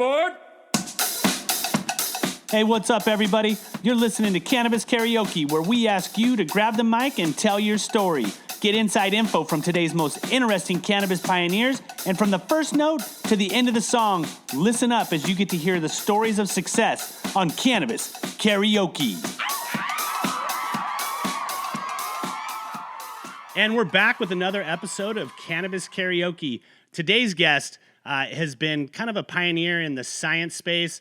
aboard! Hey, what's up, everybody? You're listening to Cannabis Karaoke, where we ask you to grab the mic and tell your story. Get inside info from today's most interesting cannabis pioneers, and from the first note to the end of the song, listen up as you get to hear the stories of success on Cannabis Karaoke. And we're back with another episode of Cannabis Karaoke. Today's guest has been kind of a pioneer in the science space.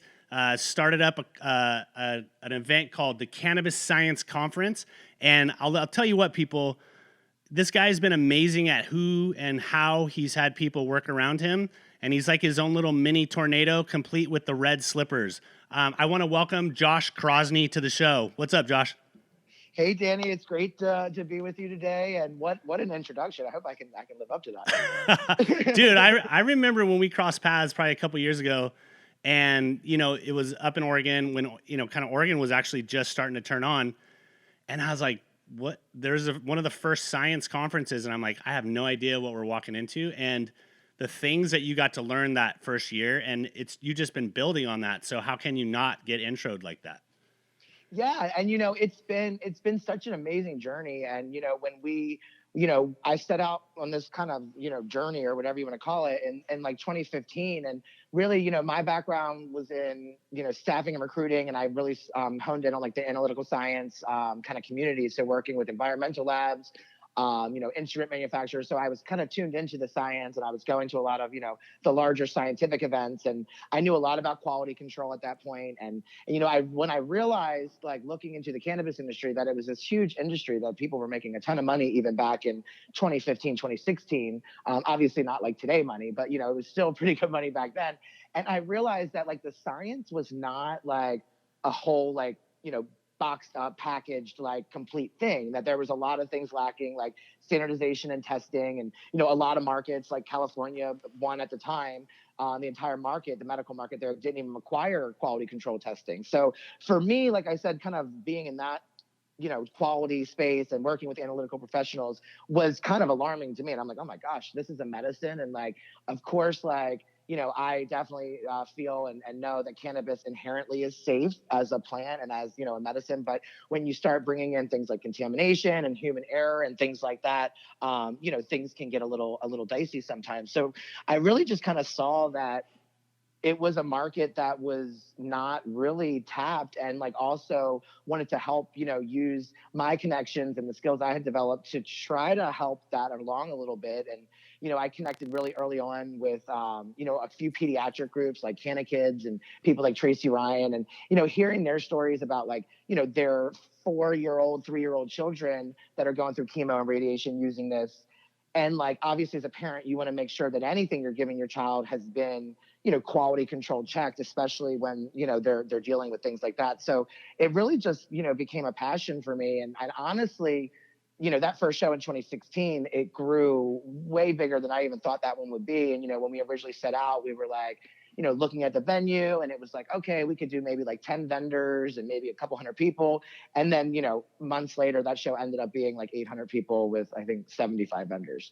Started up an event called the Cannabis Science Conference. And I'll tell you what, people, this guy's been amazing at who and how he's had people work around him. And he's like his own little mini tornado, complete with the red slippers. I want to welcome Josh Crossney to the show. What's up, Josh? Hey, Danny, it's great to be with you today. And what an introduction. I hope I can live up to that. Dude, I remember when we crossed paths probably a couple years ago. And, you know, it was up in Oregon when, you know, kind of Oregon was actually just starting to turn on. And I was like, what? There's one of the first science conferences. And I'm like, I have no idea what we're walking into. And the things that you got to learn that first year, and you just been building on that. So how can you not get introed like that? Yeah. And, you know, it's been such an amazing journey. And, you know, when I set out on this kind of, you know, journey or whatever you want to call it in like 2015. And really, you know, my background was in, you know, staffing and recruiting. And I really honed in on like the analytical science kind of community. So working with environmental labs, you know, instrument manufacturers. So I was kind of tuned into the science, and I was going to a lot of, you know, the larger scientific events, and I knew a lot about quality control at that point. And you know, when I realized, like, looking into the cannabis industry, that it was this huge industry that people were making a ton of money even back in 2015, 2016, obviously not like today money, but you know, it was still pretty good money back then. And I realized that like the science was not like a whole, like, you know, boxed up, packaged, like complete thing, that there was a lot of things lacking, like standardization and testing. And, you know, a lot of markets like California, one at the time, the entire market, the medical market there, didn't even require quality control testing. So for me, like I said, kind of being in that, you know, quality space and working with analytical professionals was kind of alarming to me. And I'm like, oh my gosh, this is a medicine. And like, of course, like, you know, I definitely feel and know that cannabis inherently is safe as a plant and as, you know, a medicine. But when you start bringing in things like contamination and human error and things like that, you know, things can get a little dicey sometimes. So I really just kind of saw that it was a market that was not really tapped, and like also wanted to help, you know, use my connections and the skills I had developed to try to help that along a little bit. And, you know, I connected really early on with, you know, a few pediatric groups like Canna Kids and people like Tracy Ryan, and, you know, hearing their stories about, like, you know, their 4-year-old, 3-year-old children that are going through chemo and radiation using this. And like, obviously as a parent, you want to make sure that anything you're giving your child has been, you know, quality control checked, especially when, you know, they're dealing with things like that. So it really just, you know, became a passion for me. And honestly, you know, that first show in 2016, it grew way bigger than I even thought that one would be. And, you know, when we originally set out, we were like, you know, looking at the venue, and it was like, okay, we could do maybe like 10 vendors and maybe a couple hundred people. And then, you know, months later, that show ended up being like 800 people with, I think, 75 vendors.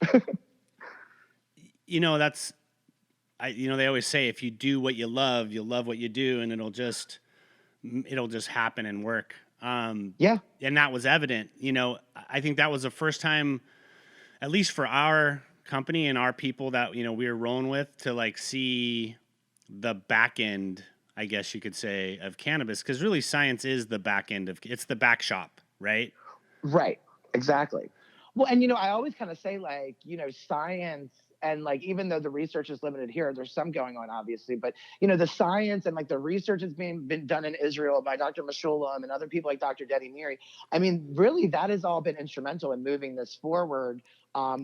You know, you know, they always say, if you do what you love, you'll love what you do, and it'll just happen and work. Yeah. And that was evident. You know, I think that was the first time, at least for our company and our people that, you know, we were rolling with, to like see the back end, I guess you could say, of cannabis. Because really science is the back end it's the back shop, right? Right. Exactly. Well, and, you know, I always kind of say, like, you know, science, and like, even though the research is limited here, there's some going on, obviously, but, you know, the science and like the research has been done in Israel by Dr. Meshulam and other people like Dr. Dedi Miri. I mean, really, that has all been instrumental in moving this forward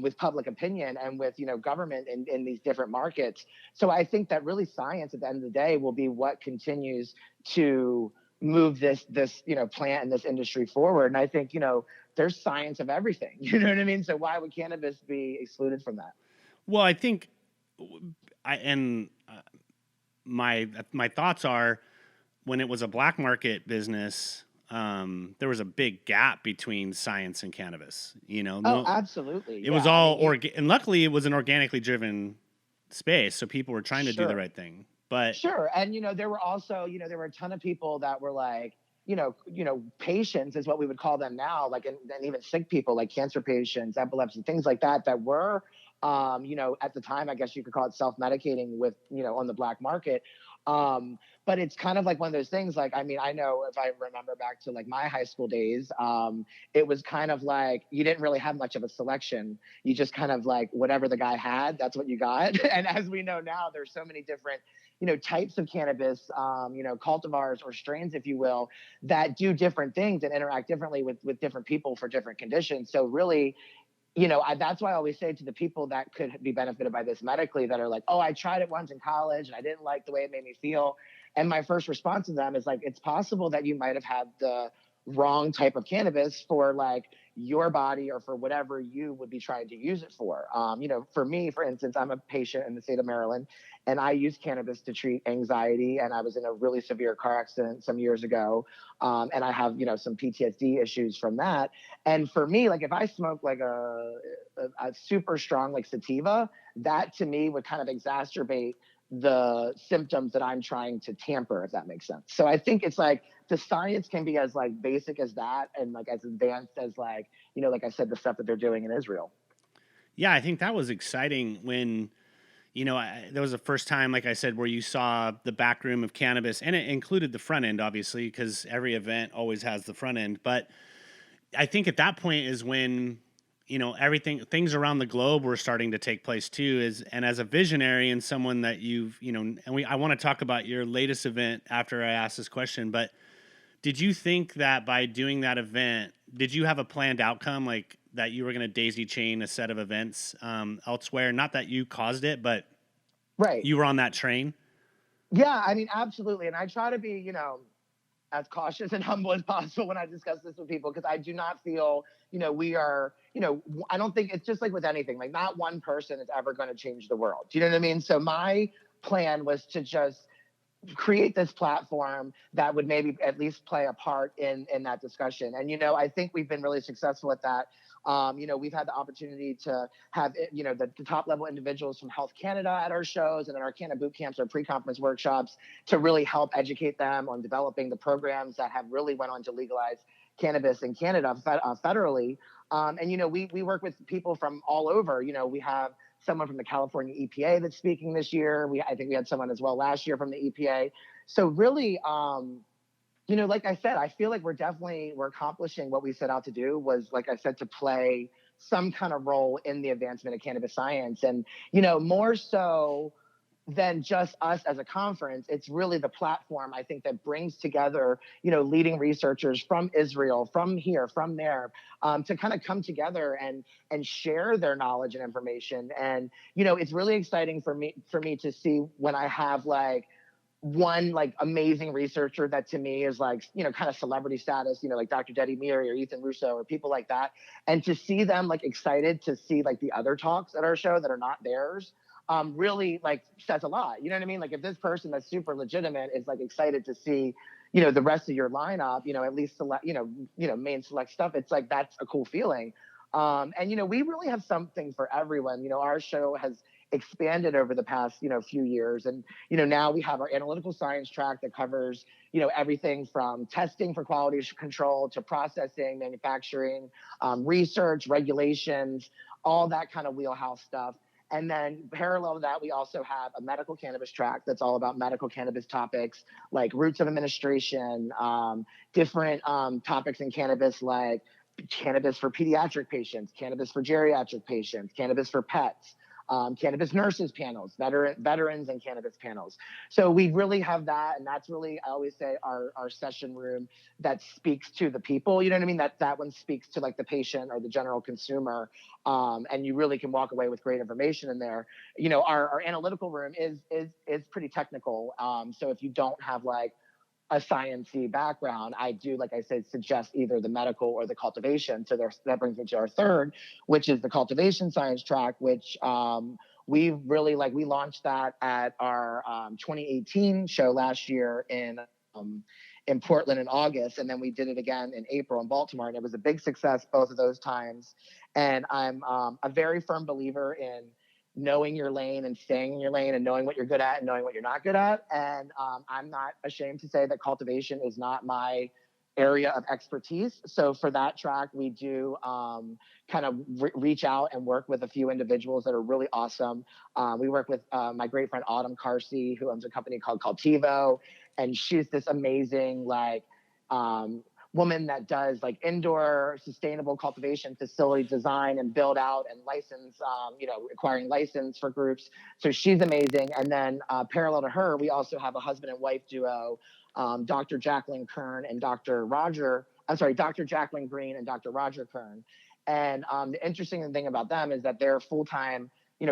with public opinion and with, you know, government in these different markets. So I think that really science at the end of the day will be what continues to move this, you know, plant and this industry forward. And I think, you know, there's science of everything, you know what I mean? So why would cannabis be excluded from that? Well, I think, my thoughts are, when it was a black market business, there was a big gap between science and cannabis. You know, absolutely. It was all and luckily it was an organically driven space, so people were trying to do the right thing. But Sure. And there were also, there were a ton of people that were like, patients is what we would call them now, like, and even sick people like cancer patients, epilepsy, things like that, that were, at the time, I guess you could call it self-medicating with, on the black market. But it's kind of like one of those things, like, I mean, I know if I remember back to like my high school days, it was kind of like you didn't really have much of a selection. You just kind of like whatever the guy had, that's what you got. And as we know now, there's so many different types of cannabis, cultivars or strains, if you will, that do different things and interact differently with different people for different conditions. So really, that's why I always say to the people that could be benefited by this medically, that are like, oh, I tried it once in college and I didn't like the way it made me feel. And my first response to them is like, it's possible that you might have had the wrong type of cannabis for like your body or for whatever you would be trying to use it for. For me, for instance, I'm a patient in the state of Maryland, and I use cannabis to treat anxiety. And I was in a really severe car accident some years ago, and I have some PTSD issues from that. And for me, like if I smoke like a super strong like sativa, that to me would kind of exacerbate the symptoms that I'm trying to tamper, if that makes sense. So I think it's like the science can be as like basic as that and like as advanced as like, like I said, the stuff that they're doing in Israel. yeah, I think that was exciting when, there was the first time, like I said, where you saw the back room of cannabis, and it included the front end, obviously, because every event always has the front end. But I think at that point is when, things around the globe were starting to take place too. And as a visionary and someone that I want to talk about your latest event after I ask this question, but did you think that by doing that event, did you have a planned outcome, like that you were going to daisy chain a set of events elsewhere? Not that you caused it, but Right. you were on that train. Yeah, I mean, absolutely. And I try to be, as cautious and humble as possible when I discuss this with people, because I do not feel, we are, I don't think it's just like with anything, like not one person is ever going to change the world. Do you know what I mean? So my plan was to just create this platform that would maybe at least play a part in that discussion. And I think we've been really successful at that. We've had the opportunity to have the top level individuals from Health Canada at our shows and in our Canada boot camps or pre-conference workshops to really help educate them on developing the programs that have really went on to legalize cannabis in Canada federally. And we work with people from all over. We have someone from the California EPA that's speaking this year. I think we had someone as well last year from the EPA. So really, like I said, I feel like we're accomplishing what we set out to do, was, like I said, to play some kind of role in the advancement of cannabis science. And, more so than just us as a conference, it's really the platform, I think, that brings together, leading researchers from Israel, from here, from there, to kind of come together and share their knowledge and information. And, it's really exciting for me to see when I have like one like amazing researcher that to me is like, kind of celebrity status, like Dr. Deddy Meary or Ethan Russo or people like that. And to see them like excited to see like the other talks at our show that are not theirs, really like says a lot. You know what I mean? Like if this person that's super legitimate is like excited to see, the rest of your lineup, at least select, main select stuff, it's like, that's a cool feeling. And, we really have something for everyone. Our show has expanded over the past, few years. And, now we have our analytical science track that covers, everything from testing for quality control to processing, manufacturing, research, regulations, all that kind of wheelhouse stuff. And then parallel to that, we also have a medical cannabis track that's all about medical cannabis topics like routes of administration, different topics in cannabis like cannabis for pediatric patients, cannabis for geriatric patients, cannabis for pets, cannabis nurses panels, veterans and cannabis panels. So we really have that. And that's really, I always say, our session room that speaks to the people. You know what I mean? That one speaks to like the patient or the general consumer. And you really can walk away with great information in there. Our analytical room is pretty technical. So if you don't have like a sciencey background, I do, like I said, suggest either the medical or the cultivation. So that brings me to our third, which is the cultivation science track, which we really like. We launched that at our 2018 show last year in Portland in August, and then we did it again in April in Baltimore, and it was a big success both of those times. And I'm a very firm believer in knowing your lane and staying in your lane and knowing what you're good at and knowing what you're not good at. And I'm not ashamed to say that cultivation is not my area of expertise. So for that track, we do kind of reach out and work with a few individuals that are really awesome. We work with my great friend Autumn Carsey, who owns a company called Cultivo, and she's this amazing woman that does like indoor sustainable cultivation facility design and build out and license, acquiring license for groups. So she's amazing. And then parallel to her, we also have a husband and wife duo, Dr. Jacqueline Kern and Dr. Jacqueline Green and Dr. Roger Kern. And the interesting thing about them is that they're full-time,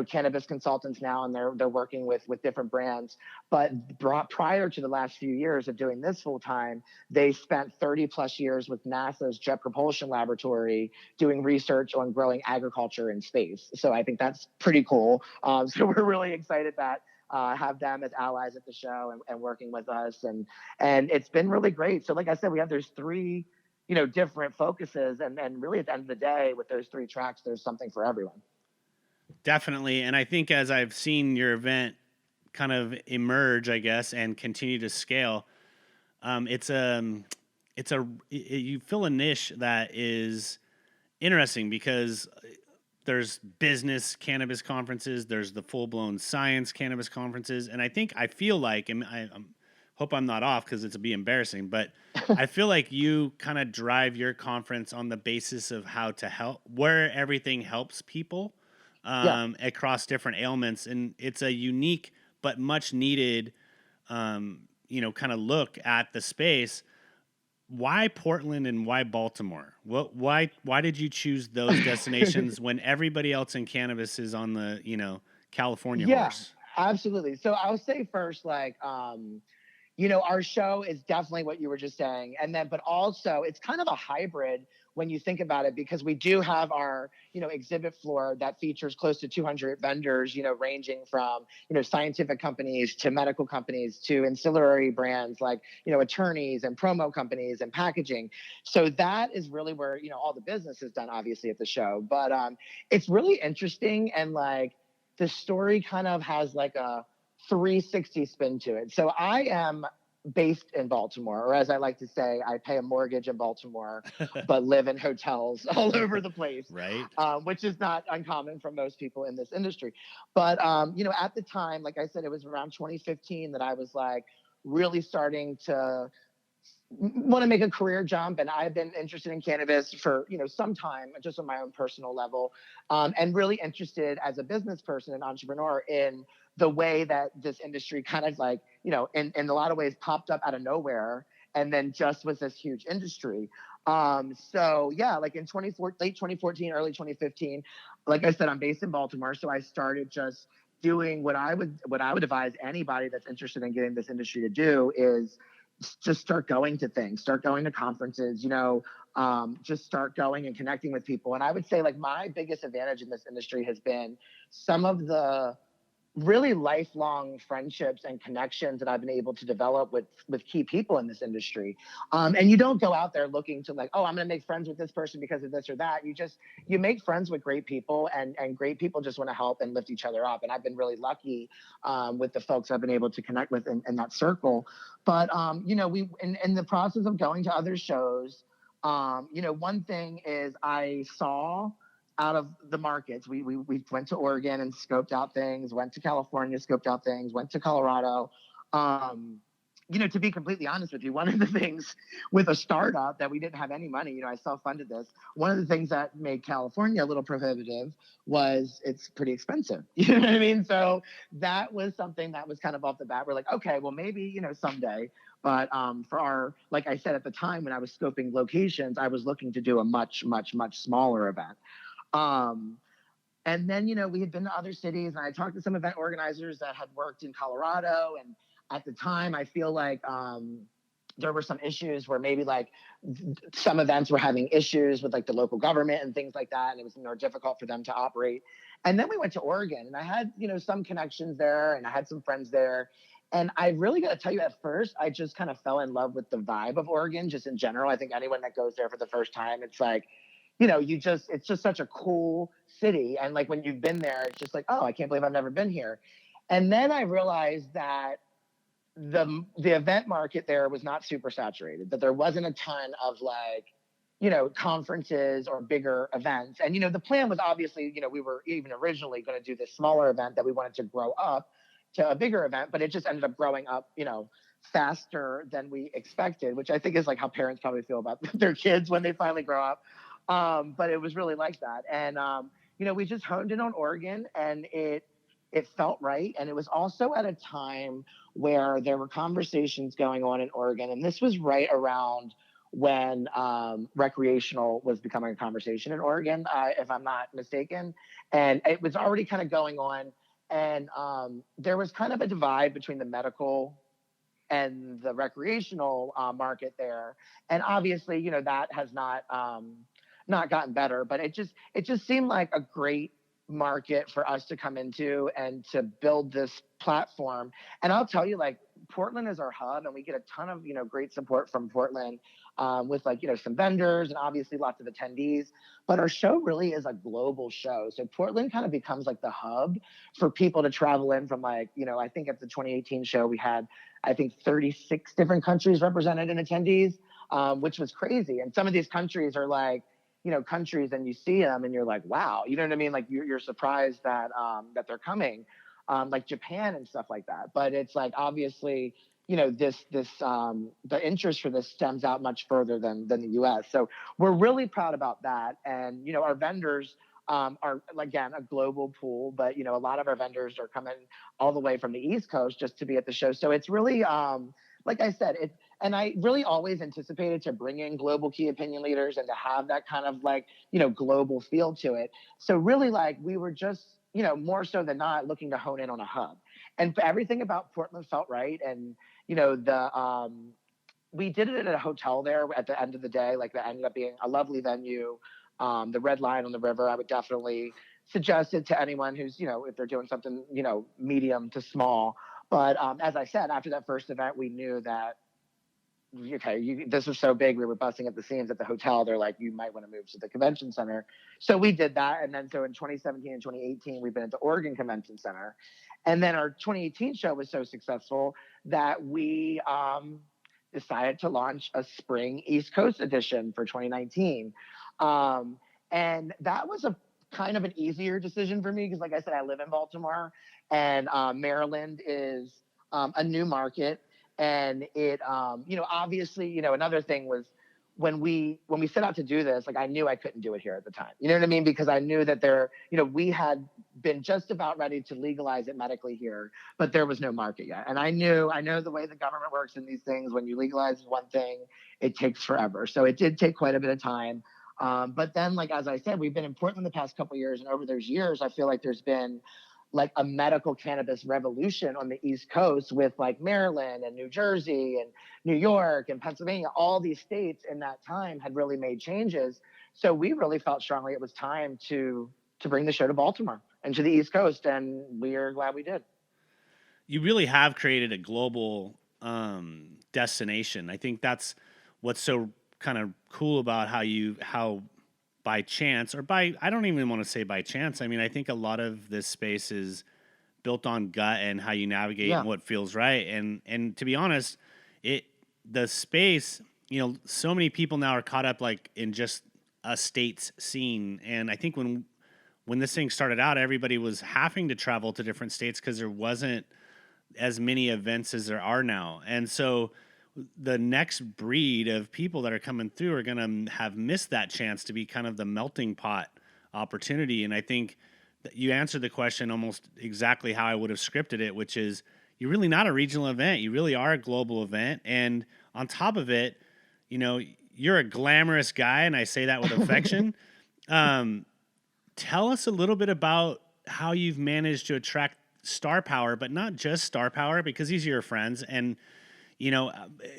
cannabis consultants now, and they're working with different brands. But prior to the last few years of doing this full-time, they spent 30 plus years with NASA's Jet Propulsion Laboratory doing research on growing agriculture in space. So I think that's pretty cool. So we're really excited that have them as allies at the show and working with us. And it's been really great. So like I said, there's three, different focuses. And really at the end of the day, with those three tracks, there's something for everyone. Definitely. And I think as I've seen your event kind of emerge, I guess, and continue to scale, you fill a niche that is interesting because there's business cannabis conferences, there's the full-blown science cannabis conferences, and I feel like, and I hope I'm not off because it'll be embarrassing, but I feel like you kind of drive your conference on the basis of how to help, where everything helps people across different ailments, and it's a unique but much needed, kind of look at the space. Why Portland and why Baltimore? Why did you choose those destinations when everybody else in cannabis is on the, California horse? Absolutely. So I'll say first, our show is definitely what you were just saying. But also it's kind of a hybrid when you think about it, because we do have our, exhibit floor that features close to 200 vendors, ranging from, scientific companies to medical companies to ancillary brands like, attorneys and promo companies and packaging. So that is really where, all the business is done, obviously, at the show. But it's really interesting. And the story kind of has a 360 spin to it. So I am based in Baltimore, or as I like to say, I pay a mortgage in Baltimore, but live in hotels all over the place, right? Which is not uncommon for most people in this industry. But, at the time, like I said, it was around 2015 that I was really starting to want to make a career jump. And I've been interested in cannabis for, some time, just on my own personal level, and really interested as a business person and entrepreneur in the way that this industry kind of in a lot of ways popped up out of nowhere and then just was this huge industry. In late 2014, early 2015, like I said, I'm based in Baltimore. So I started just doing what I would advise anybody that's interested in getting this industry to do is just start going to things, start going to conferences, just start going and connecting with people. And I would say my biggest advantage in this industry has been some of the really lifelong friendships and connections that I've been able to develop with key people in this industry. And you don't go out there looking to I'm going to make friends with this person because of this or that. You make friends with great people, and great people just want to help and lift each other up. And I've been really lucky with the folks I've been able to connect with in that circle. But, we in the process of going to other shows, one thing is I saw out of the markets, we went to Oregon and scoped out things, went to California, scoped out things, went to Colorado. To be completely honest with you, one of the things with a startup that we didn't have any money, I self-funded this. One of the things that made California a little prohibitive was it's pretty expensive. You know what I mean? So that was something that was kind of off the bat. We're like, okay, well maybe, someday. But for our, like I said, at the time when I was scoping locations, I was looking to do a much, much, much smaller event. And then, we had been to other cities, and I talked to some event organizers that had worked in Colorado. And at the time, I feel like there were some issues where maybe some events were having issues with the local government and things like that. And it was more difficult for them to operate. And then we went to Oregon, and I had, some connections there, and I had some friends there. And I really got to tell you, at first, I just kind of fell in love with the vibe of Oregon, just in general. I think anyone that goes there for the first time, it's it's just such a cool city. And like when you've been there, it's just like, oh, I can't believe I've never been here. And then I realized that the event market there was not super saturated, that there wasn't a ton of like, conferences or bigger events. And, the plan was obviously, we were even originally going to do this smaller event that we wanted to grow up to a bigger event, but it just ended up growing up, faster than we expected, which I think is like how parents probably feel about their kids when they finally grow up. But it was really like that. And, we just honed in on Oregon, and it felt right. And it was also at a time where there were conversations going on in Oregon. And this was right around when recreational was becoming a conversation in Oregon, if I'm not mistaken. And it was already kind of going on. And there was kind of a divide between the medical and the recreational market there. And obviously, that has not gotten better, but it just seemed like a great market for us to come into and to build this platform. And I'll tell you, like, Portland is our hub, and we get a ton of great support from Portland, with like some vendors and obviously lots of attendees. But our show really is a global show, so Portland kind of becomes like the hub for people to travel in from. Like, I think at the 2018 show we had, I think, 36 different countries represented in attendees, which was crazy. And some of these countries are like, countries, and you see them and you're like, wow, you know what I mean? Like you're surprised that they're coming, like Japan and stuff like that. But it's like, obviously, the interest for this stems out much further than the US. So we're really proud about that. And, our vendors are, again, a global pool, but, a lot of our vendors are coming all the way from the East Coast just to be at the show. So it's really, like I said, and I really always anticipated to bring in global key opinion leaders and to have that kind of like, global feel to it. So really, like, we were just, more so than not, looking to hone in on a hub. And everything about Portland felt right. And, we did it at a hotel there at the end of the day. Like, that ended up being a lovely venue. The Red Lion on the River, I would definitely suggest it to anyone who's, if they're doing something, medium to small. But as I said, after that first event, we knew that, okay, this was so big, we were busting at the seams at the hotel. They're like, you might want to move to the convention center. So we did that. And then so in 2017 and 2018, we've been at the Oregon Convention Center. And then our 2018 show was so successful that we decided to launch a spring East Coast edition for 2019. And that was a kind of an easier decision for me because, like I said, I live in Baltimore, and Maryland is a new market. And it, obviously, another thing was when we set out to do this, like, I knew I couldn't do it here at the time. You know what I mean? Because I knew that we had been just about ready to legalize it medically here, but there was no market yet. And I know the way the government works in these things. When you legalize one thing, it takes forever. So it did take quite a bit of time. But then, like, as I said, we've been in Portland the past couple of years, and over those years, I feel like there's been like a medical cannabis revolution on the East Coast with like Maryland and New Jersey and New York and Pennsylvania. All these states in that time had really made changes. So we really felt strongly it was time to bring the show to Baltimore and to the East Coast, and we are glad we did. You really have created a global destination. I think that's what's so kind of cool about how by chance, or by, I don't even want to say by chance. I mean, I think a lot of this space is built on gut and how you navigate and what feels right. And to be honest, the space, so many people now are caught up like in just a state's scene. And I think when this thing started out, everybody was having to travel to different states because there wasn't as many events as there are now. And so the next breed of people that are coming through are going to have missed that chance to be kind of the melting pot opportunity. And I think that you answered the question almost exactly how I would have scripted it, which is, you're really not a regional event. You really are a global event. And on top of it, you're a glamorous guy, and I say that with affection. Tell us a little bit about how you've managed to attract star power, but not just star power, because these are your friends, and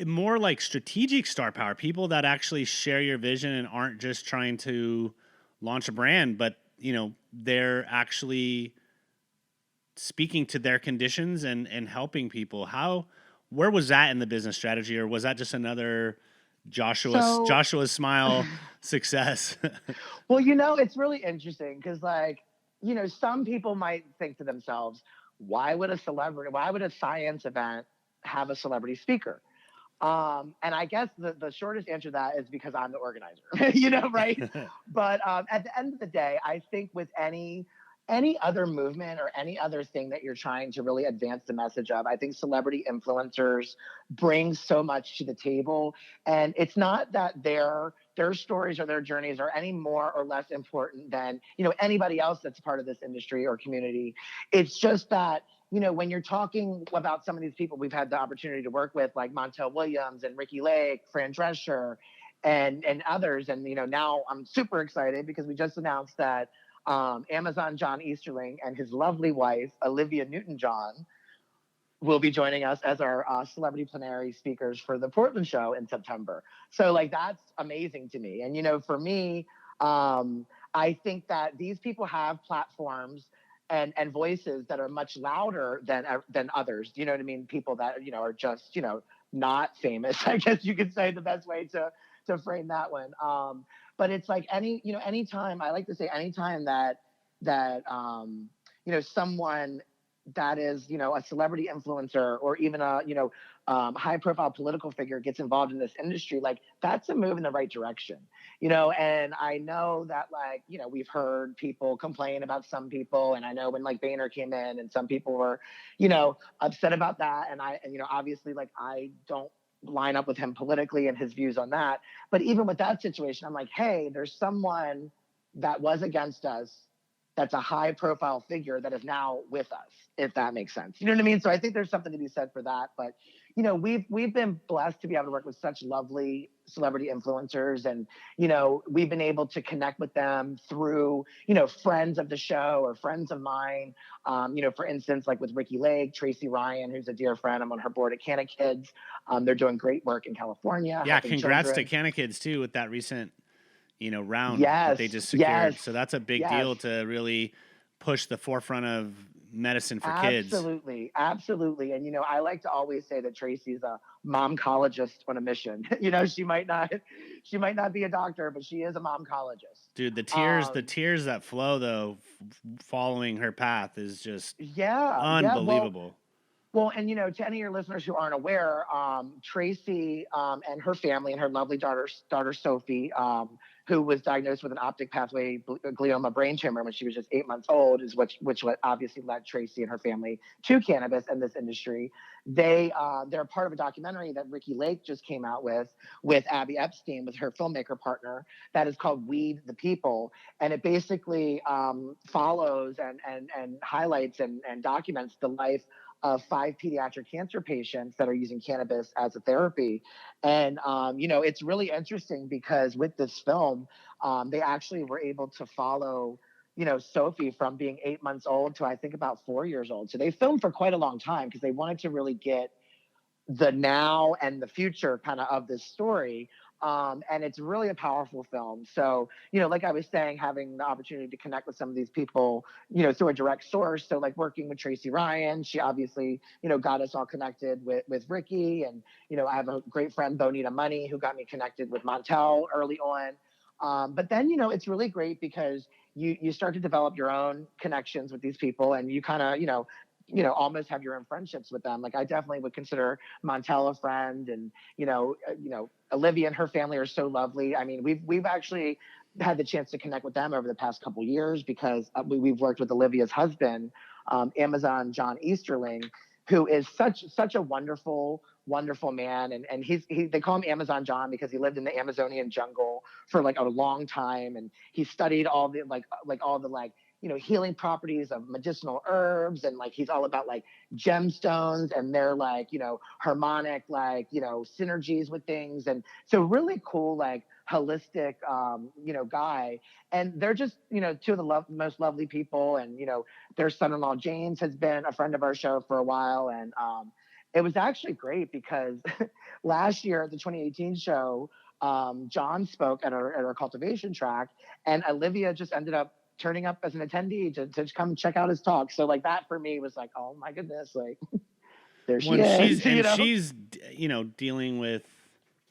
more like strategic star power, people that actually share your vision and aren't just trying to launch a brand, but, they're actually speaking to their conditions and helping people. Where was that in the business strategy, or was that just another So, Joshua's smile success. well, it's really interesting because, like, some people might think to themselves, why would a science event have a celebrity speaker? And I guess the shortest answer to that is because I'm the organizer, right? But at the end of the day, I think with any other movement or any other thing that you're trying to really advance the message of, I think celebrity influencers bring so much to the table. And it's not that their stories or their journeys are any more or less important than, anybody else that's part of this industry or community. It's just that, when you're talking about some of these people we've had the opportunity to work with, like Montel Williams and Ricky Lake, Fran Drescher, and others, and now I'm super excited because we just announced that Amazon John Easterling and his lovely wife Olivia Newton-John will be joining us as our celebrity plenary speakers for the Portland show in September. So like that's amazing to me, and for me, I think that these people have platforms and voices that are much louder than others. You know what I mean? People that are just not famous. I guess you could say the best way to frame that one. But it's like anytime I like to say anytime that someone that is a celebrity influencer or even a high profile political figure gets involved in this industry, like that's a move in the right direction. And I know that we've heard people complain about some people, and I know when like Boehner came in and some people were upset about that, and obviously like I don't line up with him politically and his views on that, but even with that situation, I'm like, hey, there's someone that was against us that's a high profile figure that is now with us, if that makes sense. You know what I mean? So I think there's something to be said for that. But we've been blessed to be able to work with such lovely celebrity influencers, and we've been able to connect with them through friends of the show or friends of mine. For instance, like with Ricky Lake, Tracy Ryan, who's a dear friend. I'm on her board at Canna Kids. They're doing great work in California. Yeah, helping congrats to children. Canna Kids too with that recent round that Yes, they just secured. yes, So that's a big yes. deal to really push the forefront of medicine for kids. Absolutely, absolutely. And I like to always say that Tracy's a momcologist on a mission. She might not be a doctor, but she is a momcologist. Dude, the Um, tears that flow though following her path is just yeah, yeah. unbelievable. Well, and to any of your listeners who aren't aware, Tracy and her family and her lovely daughter Sophie, who was diagnosed with an optic pathway glioma brain tumor when she was just 8 months old, is which obviously led Tracy and her family to cannabis and this industry. They're part of a documentary that Ricky Lake just came out with Abby Epstein, with her filmmaker partner, that is called Weed the People, and it basically follows and highlights and documents the life of 5 pediatric cancer patients that are using cannabis as a therapy. And, it's really interesting because with this film, they actually were able to follow, Sophie from being 8 months old to I think about 4 years old. So they filmed for quite a long time because they wanted to really get the now and the future kind of this story. And it's really a powerful film. So, like I was saying, having the opportunity to connect with some of these people, through a direct source. So like working with Tracy Ryan, she obviously, got us all connected with Ricky. And, I have a great friend, Bonita Money, who got me connected with Montel early on. But then, it's really great because you start to develop your own connections with these people, and you kind of, almost have your own friendships with them. Like I definitely would consider Montel a friend, and Olivia and her family are so lovely. I mean, we've actually had the chance to connect with them over the past couple of years because we've worked with Olivia's husband, Amazon John Easterling, who is such a wonderful man, and they call him Amazon John because he lived in the Amazonian jungle for like a long time, and he studied all the all the healing properties of medicinal herbs, and like he's all about like gemstones and their harmonic synergies with things, and so really cool holistic guy. And they're just two of the most lovely people, and their son-in-law James has been a friend of our show for a while, and it was actually great because last year at the 2018 show, John spoke at our cultivation track, and Olivia just ended up turning up as an attendee to come check out his talk. So like that for me was like, oh my goodness, like there she When is, she's dealing with,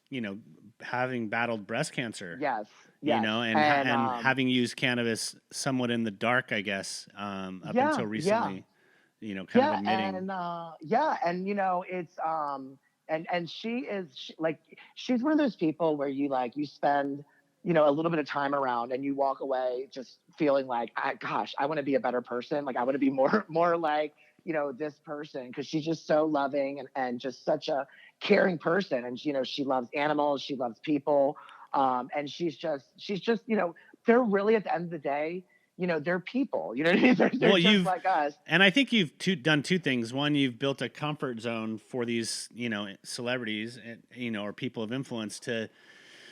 you know, having battled breast cancer, Yes, you yes, know, and and having used cannabis somewhat in the dark, I guess, up yeah, until yeah. recently, you know, kind of Yeah, admitting. and yeah, and it's and like she's one of those people where you spend a little bit of time around and you walk away just feeling like, gosh, I want to be a better person. Like I want to be more like this person, because she's just so loving and just such a caring person. And she loves animals, she loves people, and she's just they're really, at the end of the day, they're people. You know what I mean? They're Well, just you've, like us. and I think you've done two things. One, you've built a comfort zone for these, you know, celebrities, and, you know, or people of influence to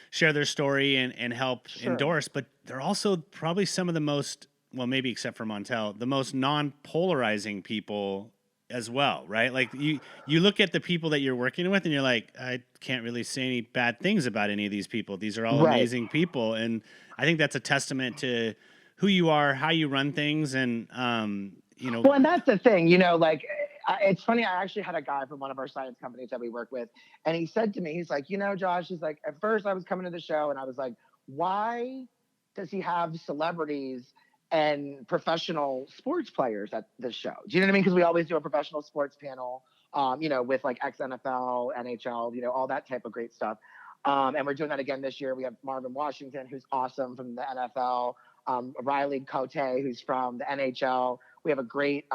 share their story and help Sure. endorse. But they're also probably some of the most, well, maybe except for Montel, the most non-polarizing people as well, right? Like you look at the people that you're working with, and you're like, I can't really say any bad things about any of these people. These are all Right. amazing people, and I think that's a testament to who you are, how you run things, and you know. Well, and that's the thing, like it's funny. I actually had a guy from one of our science companies that we work with, and he said to me, he's like, Josh, he's like, at first I was coming to the show and I was like, why does he have celebrities and professional sports players at the show? Do you know what I mean? Because we always do a professional sports panel, with like ex NFL, NHL, all that type of great stuff. And we're doing that again this year. We have Marvin Washington, who's awesome, from the NFL, Riley Cote, who's from the NHL. We have a great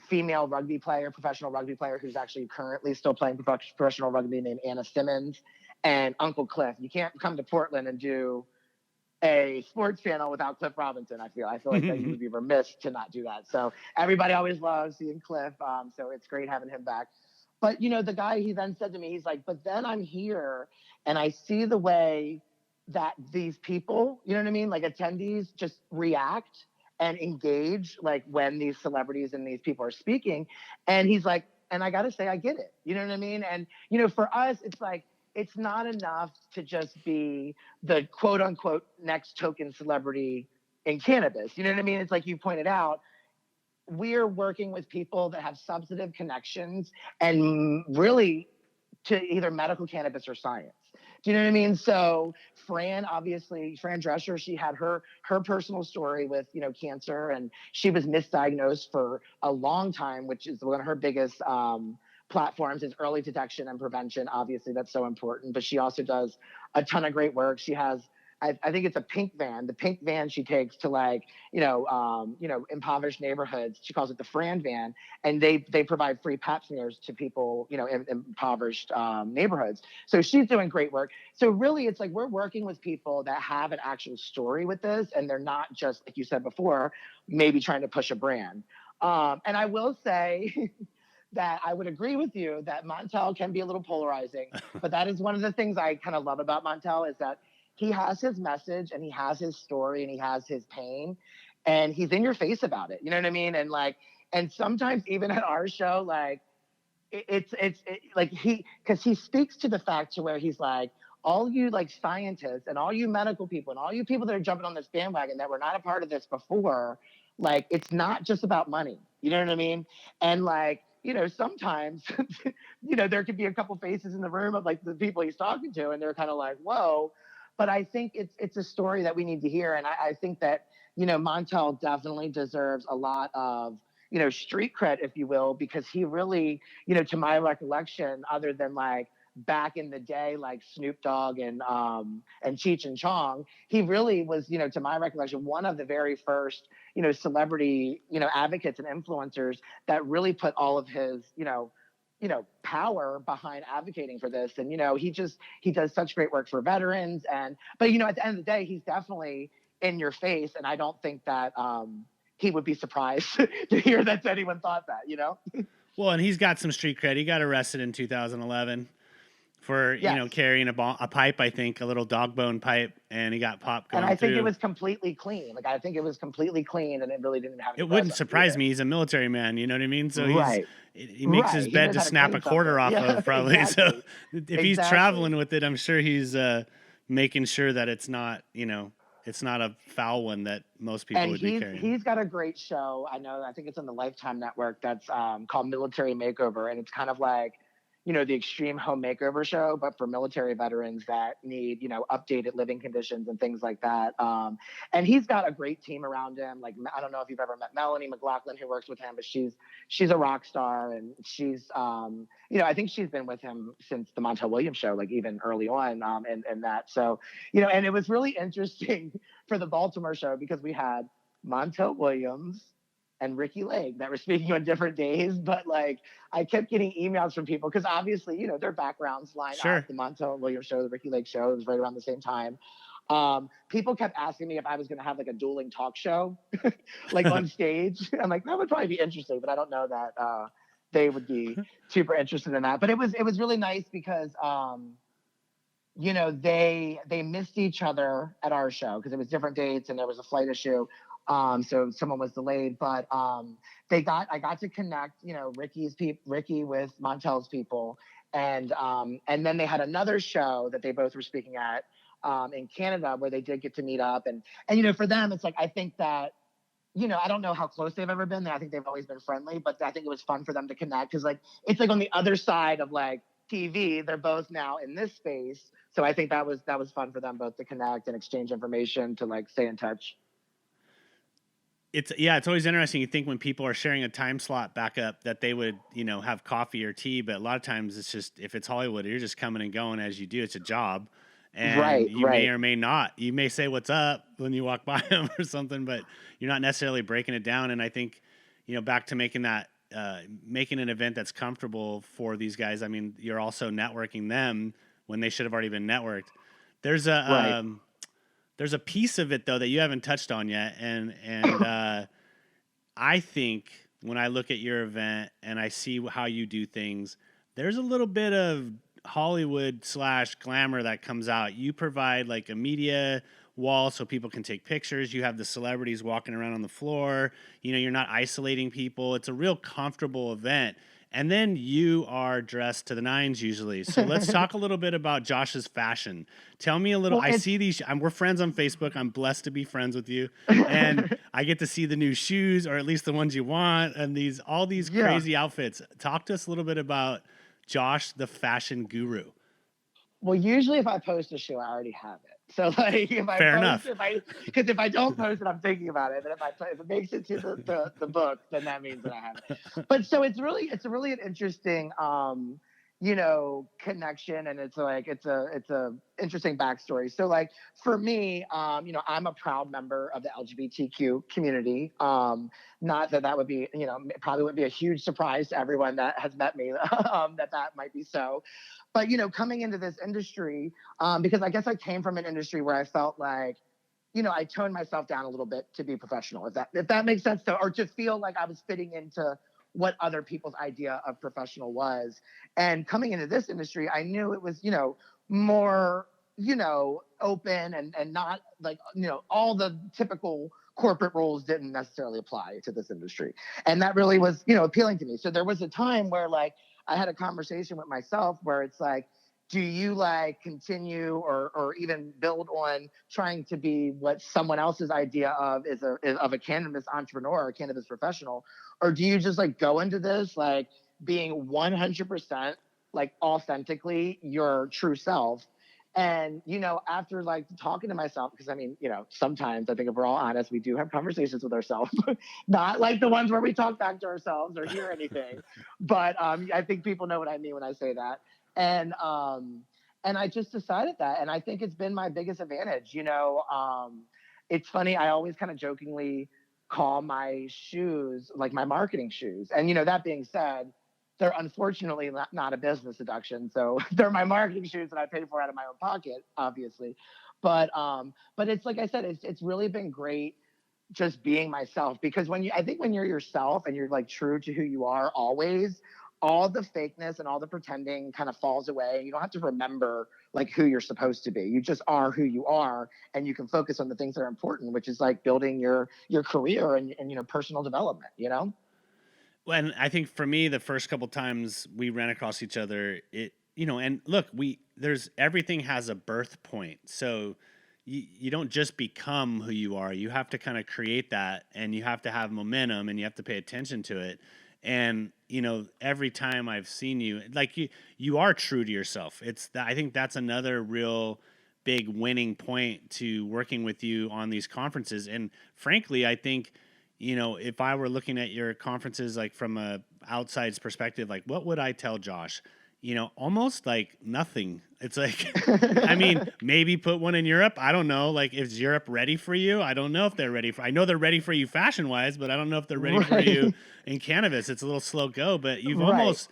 female rugby player, professional rugby player, who's actually currently still playing professional rugby, named Anna Simmons, and Uncle Cliff. You can't come to Portland and do a sports panel without Cliff Robinson. I feel like that you would be remiss to not do that. So everybody always loves seeing Cliff. So it's great having him back. But the guy, he then said to me, he's like, but then I'm here and I see the way that these people, you know what I mean, like attendees, just react and engage, like when these celebrities and these people are speaking. And he's like, and I gotta say, I get it. You know what I mean? And for us, it's like, it's not enough to just be the quote unquote next token celebrity in cannabis. You know what I mean? It's like you pointed out, we're working with people that have substantive connections and really to either medical cannabis or science. Do you know what I mean? So Fran Drescher, she had her personal story with cancer, and she was misdiagnosed for a long time, which is one of her biggest platforms is early detection and prevention. Obviously, that's so important. But she also does a ton of great work. She has, I think it's a pink van. The pink van she takes to like impoverished neighborhoods. She calls it the Fran van, and they provide free pap smears to people in impoverished neighborhoods. So she's doing great work. So really, it's like we're working with people that have an actual story with this, and they're not just, like you said before, maybe trying to push a brand. And I will say that I would agree with you that Montel can be a little polarizing, but that is one of the things I kind of love about Montel, is that he has his message and he has his story and he has his pain, and he's in your face about it. You know what I mean? And like, and sometimes even at our show, like it's like because he speaks to the fact to where he's like, all you like scientists and all you medical people and all you people that are jumping on this bandwagon that were not a part of this before, like it's not just about money. You know what I mean? And like, sometimes, there could be a couple faces in the room of like the people he's talking to, and they're kind of like, whoa. But I think it's a story that we need to hear. And I think that, Montel definitely deserves a lot of, street cred, if you will, because he really, to my recollection, other than like back in the day, like Snoop Dogg and Cheech and Chong, he really was, to my recollection, one of the very first, celebrity, advocates and influencers that really put all of his, power behind advocating for this. And, he does such great work for veterans. But, at the end of the day, he's definitely in your face. And I don't think that he would be surprised to hear that anyone thought that. Well, and he's got some street cred. He got arrested in 2011 for, Yes. carrying a pipe, I think, a little dog bone pipe, and he got popped going And I think through. it was completely clean. Like, I think it was completely clean, and it really didn't have any. It wouldn't surprise me. He's a military man, you know what I mean? So right. he makes his bed to snap a quarter off of, probably. Exactly. So if he's traveling with it, I'm sure he's making sure that it's not, it's not a foul one that most people would be carrying. He's got a great show. I think it's on the Lifetime Network that's called Military Makeover. And it's kind of like, the extreme home makeover show, but for military veterans that need, updated living conditions and things like that. And he's got a great team around him. Like, I don't know if you've ever met Melanie McLaughlin, who works with him, but she's a rock star, and she's, I think she's been with him since the Montel Williams show, like even early on, and that. So, and it was really interesting for the Baltimore show because we had Montel Williams and Ricky Lake that were speaking on different days, but like I kept getting emails from people because obviously, their backgrounds line Sure. up. The Montel Williams show, the Ricky Lake show, it was right around the same time. People kept asking me if I was going to have like a dueling talk show, like on stage. I'm like, that would probably be interesting, but I don't know that they would be super interested in that. But it was really nice because they missed each other at our show because it was different dates and there was a flight issue. So someone was delayed, but I got to connect, Ricky with Montel's people, and then they had another show that they both were speaking at in Canada where they did get to meet up, and for them it's like I think that I don't know how close they've ever been. I think they've always been friendly, but I think it was fun for them to connect because like it's like on the other side of like TV. They're both now in this space, so I think that was fun for them both to connect and exchange information to like stay in touch. It's always interesting. You think when people are sharing a time slot back up that they would, have coffee or tea, but a lot of times it's just, if it's Hollywood, you're just coming and going as you do. It's a job, and you may or may not. You may say what's up when you walk by them or something, but you're not necessarily breaking it down. And I think, back to making that making an event that's comfortable for these guys. I mean, you're also networking them when they should have already been networked. There's a there's a piece of it though that you haven't touched on yet, and I think when I look at your event and I see how you do things, there's a little bit of Hollywood / glamour that comes out. You provide like a media wall so people can take pictures. You have the celebrities walking around on the floor. You're not isolating people. It's a real comfortable event. And then you are dressed to the nines usually. So let's talk a little bit about Josh's fashion. Tell me a little. I see these. We're friends on Facebook. I'm blessed to be friends with you, and I get to see the new shoes, or at least the ones you want, and all these crazy outfits. Talk to us a little bit about Josh, the fashion guru. Well, usually if I post a shoe, I already have it. So like if I don't post it, I'm thinking about it. And if it makes it to the book, then that means that I have it. But so it's really an interesting connection, and it's a interesting backstory. So like for me, I'm a proud member of the LGBTQ community. Not that would be, probably would be a huge surprise to everyone that has met me, that might be so. But, coming into this industry, because I guess I came from an industry where I felt like, I toned myself down a little bit to be professional, if that makes sense, or to feel like I was fitting into what other people's idea of professional was. And coming into this industry, I knew it was, more, open and not like, all the typical corporate roles didn't necessarily apply to this industry. And that really was, appealing to me. So there was a time where like I had a conversation with myself where it's like, do you like continue or even build on trying to be what someone else's idea of is of a cannabis entrepreneur or a cannabis professional? Or do you just like go into this like being 100% like authentically your true self? And, after like talking to myself, because I mean, sometimes I think if we're all honest, we do have conversations with ourselves, not like the ones where we talk back to ourselves or hear anything. But I think people know what I mean when I say that. And I just decided that. And I think it's been my biggest advantage. It's funny. I always kind of jokingly call my shoes like my marketing shoes. And, that being said, they're unfortunately not a business deduction. So they're my marketing shoes that I pay for out of my own pocket, obviously. But it's like I said, it's really been great just being myself, because I think when you're yourself and you're like true to who you are always, all the fakeness and all the pretending kind of falls away. You don't have to remember like who you're supposed to be. You just are who you are, and you can focus on the things that are important, which is like building your career and personal development, Well, and I think for me, the first couple times we ran across each other, and look, everything has a birth point. So you don't just become who you are. You have to kind of create that, and you have to have momentum, and you have to pay attention to it. And, every time I've seen you, like you are true to yourself. I think that's another real big winning point to working with you on these conferences. And frankly, I think, if I were looking at your conferences, like from a outside's perspective, like what would I tell Josh? Almost like nothing. It's like, I mean, maybe put one in Europe. I don't know. Like, is Europe ready for you? I don't know if they're ready I know they're ready for you fashion wise, but I don't know if they're ready for you Right. in cannabis. It's a little slow go, but Right.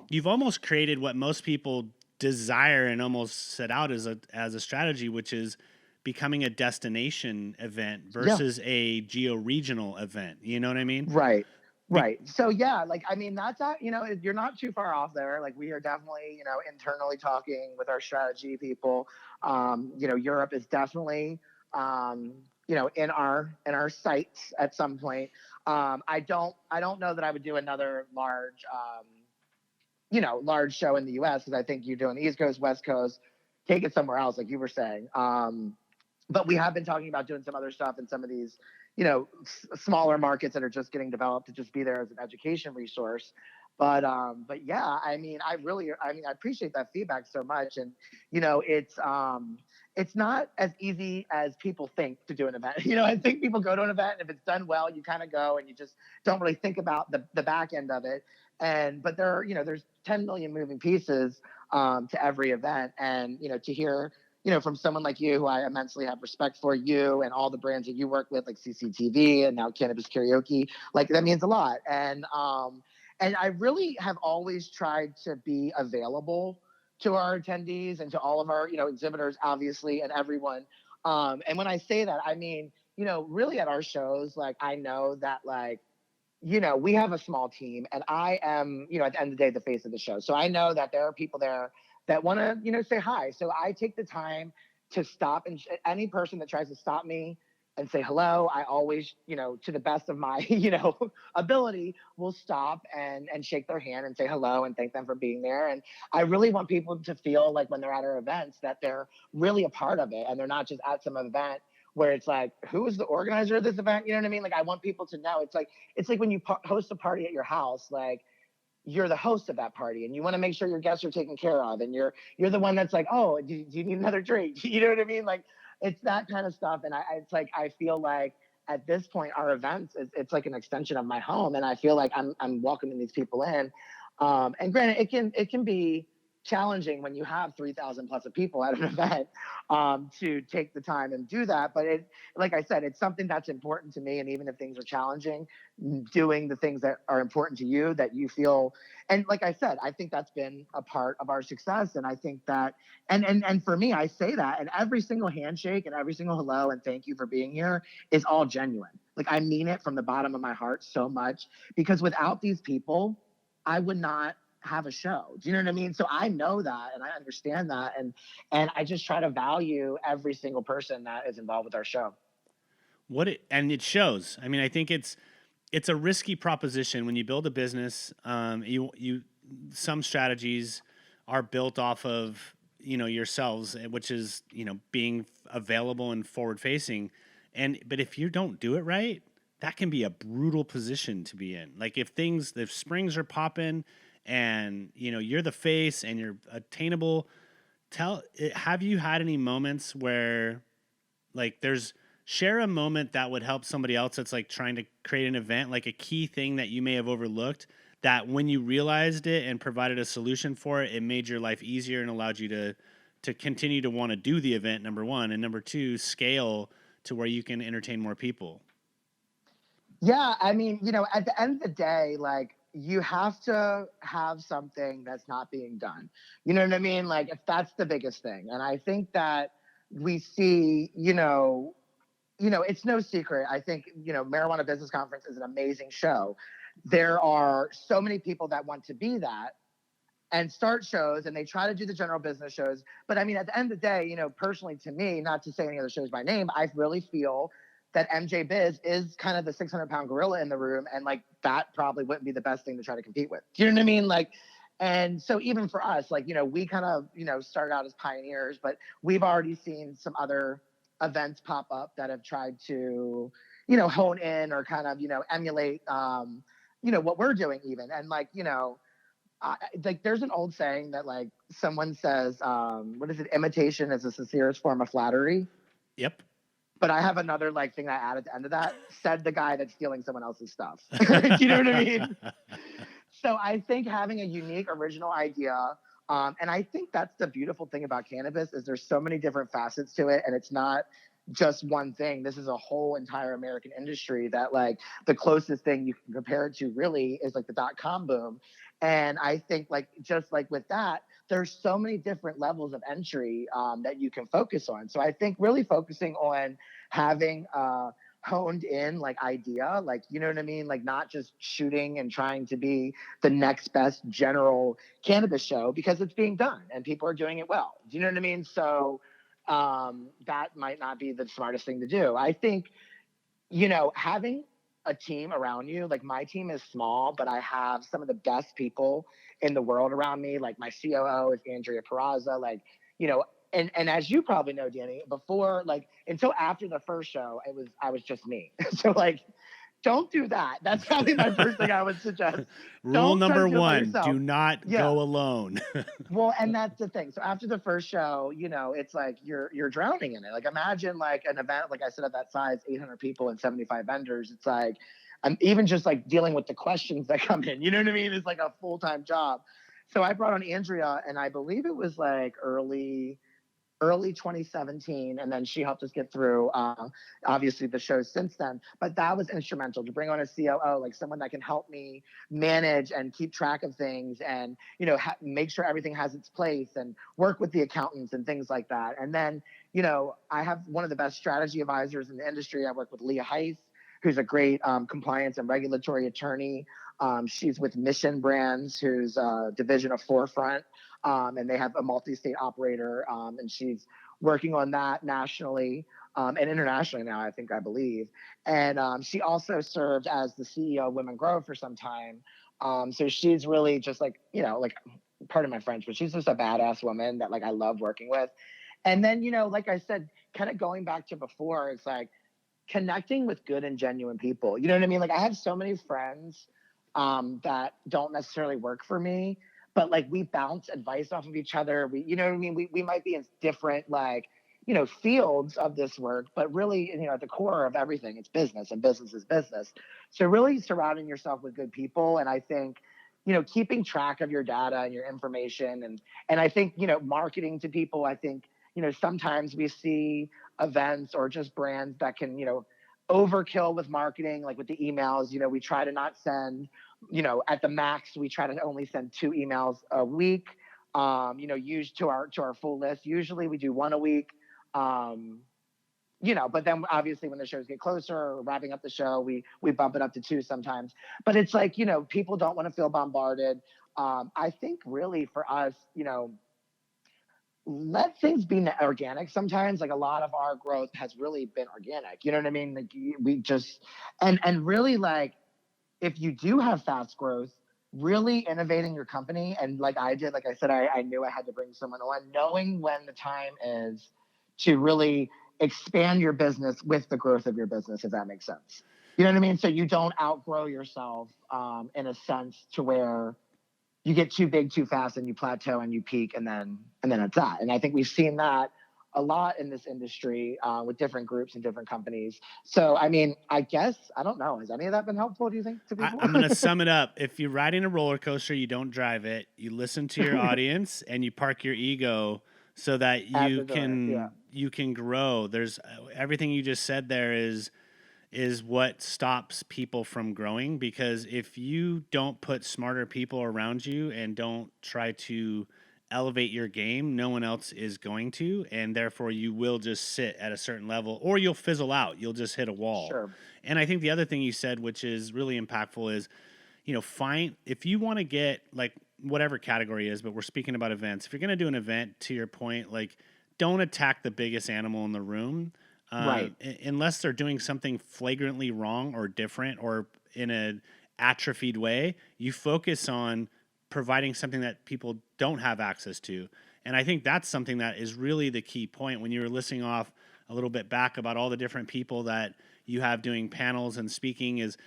you've almost created what most people desire and almost set out as a strategy, which is becoming a destination event Yeah. versus a geo-regional event. You know what I mean? Right. Be- Right. So yeah, like I mean, that's you're not too far off there. Like we are definitely, internally talking with our strategy people. Europe is definitely, in our sights at some point. I don't know that I would do another large show in the U.S. because I think you're doing the East Coast, West Coast, take it somewhere else, like you were saying. But we have been talking about doing some other stuff in some of these, smaller markets that are just getting developed to just be there as an education resource. But yeah, I mean, I appreciate that feedback so much, and it's not as easy as people think to do an event. I think people go to an event, and if it's done well, you kind of go, and you just don't really think about the back end of it. But there's 10 million moving pieces to every event, and to hear from someone like you, who I immensely have respect for, you and all the brands that you work with, like CCTV and now Cannabis Karaoke, like that means a lot. And I really have always tried to be available to our attendees and to all of our, exhibitors, obviously, and everyone. And when I say that, I mean, really at our shows, like I know that like, we have a small team, and I am, at the end of the day, the face of the show. So I know that there are people there that want to, say hi. So I take the time to stop, and any person that tries to stop me and say hello, I always, to the best of my, ability, will stop and shake their hand and say hello and thank them for being there. And I really want people to feel like when they're at our events that they're really a part of it, and they're not just at some event where it's like, who is the organizer of this event? You know what I mean? Like, I want people to know it's like when you host a party at your house, like you're the host of that party, and you want to make sure your guests are taken care of, and you're the one that's like, oh, do you need another drink? You know what I mean? Like, it's that kind of stuff. And it's like, I feel like at this point, our events, it's like an extension of my home, and I feel like I'm welcoming these people in. And granted, it can be challenging when you have 3,000 plus of people at an event, to take the time and do that. But like I said, it's something that's important to me. And even if things are challenging, doing the things that are important to you, that you feel, and like I said, I think that's been a part of our success. And I think that, and for me, I say that, and every single handshake and every single hello and thank you for being here is all genuine. Like, I mean it from the bottom of my heart so much, because without these people, I would not have a show. Do you know what I mean? So I know that, and I understand that, and I just try to value every single person that is involved with our show. and it shows. I mean, I think it's a risky proposition when you build a business. Some strategies are built off of yourselves, which is being available and forward facing, but if you don't do it right, that can be a brutal position to be in. Like, if springs are popping and you're the face and you're attainable, have you had any moments where, like, share a moment that would help somebody else that's like trying to create an event, like a key thing that you may have overlooked, that when you realized it and provided a solution for it, it made your life easier and allowed you to continue to want to do the event, number one, and number two, scale to where you can entertain more people. Yeah, I mean, at the end of the day, like, you have to have something that's not being done. You know what I mean? Like, if that's the biggest thing. And I think that we see, it's no secret. I think, Marijuana Business Conference is an amazing show. There are so many people that want to be that and start shows, and they try to do the general business shows. But I mean, at the end of the day, personally, to me, not to say any other shows by name, I really feel that MJ Biz is kind of the 600-pound gorilla in the room. And like, that probably wouldn't be the best thing to try to compete with. Do you know what I mean? Like, and so even for us, like, we kind of, started out as pioneers, but we've already seen some other events pop up that have tried to, hone in or kind of, emulate, what we're doing even. And like, like there's an old saying that like someone says, what is it? Imitation is the sincerest form of flattery. Yep. But I have another like thing I add at the end of that. Said the guy that's stealing someone else's stuff. Do you know what I mean? So I think having a unique, original idea, and I think that's the beautiful thing about cannabis is there's so many different facets to it, and it's not just one thing. This is a whole entire American industry that like the closest thing you can compare it to really is like the .com boom. And I think like just like with that, there's so many different levels of entry that you can focus on. So I think really focusing on having honed in like idea, like, you know what I mean? Like not just shooting and trying to be the next best general cannabis show because it's being done and people are doing it well. Do you know what I mean? So that might not be the smartest thing to do. I think, having a team around you, like my team is small, but I have some of the best people in the world around me. Like my COO is Andrea Peraza, like, and as you probably know, Danny, before like until after the first show, I was just me. So like don't do that. That's probably my first thing I would suggest. Rule Don't try to number do it by one, yourself. do not go alone. Well, and that's the thing. So after the first show, it's like you're drowning in it. Like imagine like an event, like I said, of that size, 800 people and 75 vendors. It's like I'm even just like dealing with the questions that come in. You know what I mean? It's like a full-time job. So I brought on Andrea, and I believe it was like early 2017, and then she helped us get through obviously the shows since then. But that was instrumental to bring on a COO, like someone that can help me manage and keep track of things, and make sure everything has its place, and work with the accountants and things like that. And then I have one of the best strategy advisors in the industry. I work with Leah Heiss, who's a great compliance and regulatory attorney. She's with Mission Brands, who's a division of Forefront. And they have a multi-state operator, and she's working on that nationally and internationally now, I believe. And she also served as the CEO of Women Grow for some time. So she's really just like, like, pardon my French, but she's just a badass woman that like I love working with. And then, like I said, kind of going back to before, it's like connecting with good and genuine people. You know what I mean? Like I have so many friends that don't necessarily work for me, but like we bounce advice off of each other. We, you know what I mean? We might be in different like, fields of this work, but really, at the core of everything, it's business, and business is business. So really surrounding yourself with good people. And I think, keeping track of your data and your information, and I think, marketing to people, I think, sometimes we see events or just brands that can, overkill with marketing, like with the emails. We try to not send, at the max, we try to only send 2 emails a week, use to our full list. Usually we do 1 a week. But then obviously when the shows get closer or wrapping up the show, we bump it up to 2 sometimes. But it's like, people don't want to feel bombarded. I think really for us, let things be organic sometimes. Like a lot of our growth has really been organic. You know what I mean? Like we just, and really like, if you do have fast growth, really innovating your company. And like I did, like I said, I knew I had to bring someone on, knowing when the time is to really expand your business with the growth of your business, if that makes sense. You know what I mean? So you don't outgrow yourself in a sense to where you get too big too fast and you plateau and you peak, and then it's that. And I think we've seen that a lot in this industry with different groups and different companies. So, I mean, I guess, I don't know. Has any of that been helpful, do you think, to people? I'm going to sum it up. If you're riding a roller coaster, you don't drive it. You listen to your audience and you park your ego so that you can grow. There's everything you just said there is what stops people from growing, because if you don't put smarter people around you and don't try to elevate your game, no one else is going to, and therefore you will just sit at a certain level, or you'll fizzle out. You'll just hit a wall. Sure. And I think the other thing you said, which is really impactful, is, find, if you want to get like whatever category is, but we're speaking about events. If you're going to do an event, to your point, like don't attack the biggest animal in the room. Right. Unless they're doing something flagrantly wrong or different or in an atrophied way, you focus on providing something that people don't have access to. And I think that's something that is really the key point when you were listening off a little bit back about all the different people that you have doing panels and speaking is,